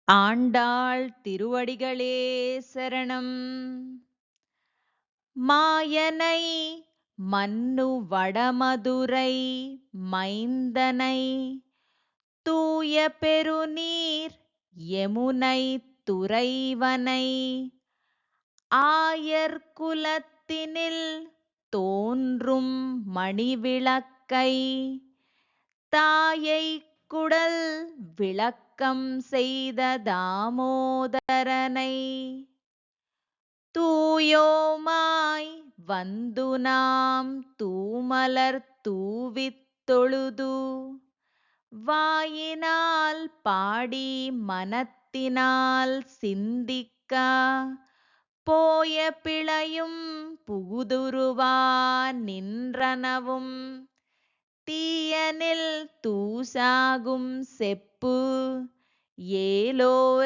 ஆண்டாள் திருவடிகளே சரணம். மாயனை மன்னு வடமதுரை மைந்தனை தூய பெருநீர் யமுனை துறைவனை ஆயர் குலத்தினில் தோன்றும் மணிவிளக்கை தாயைக் குடல் விளக்கம் செய்த தாமோதரனை தூயோமாய் வந்து நாம் தூமலர் தூவித் தொழுது வாயினால் பாடி மனத்தினால் சிந்திக்க போய பிழையும் புகுதுருவா நின்றனவும் தீயனில் தூசாகும் செப்பு ஏலோரெம்பாவாயி.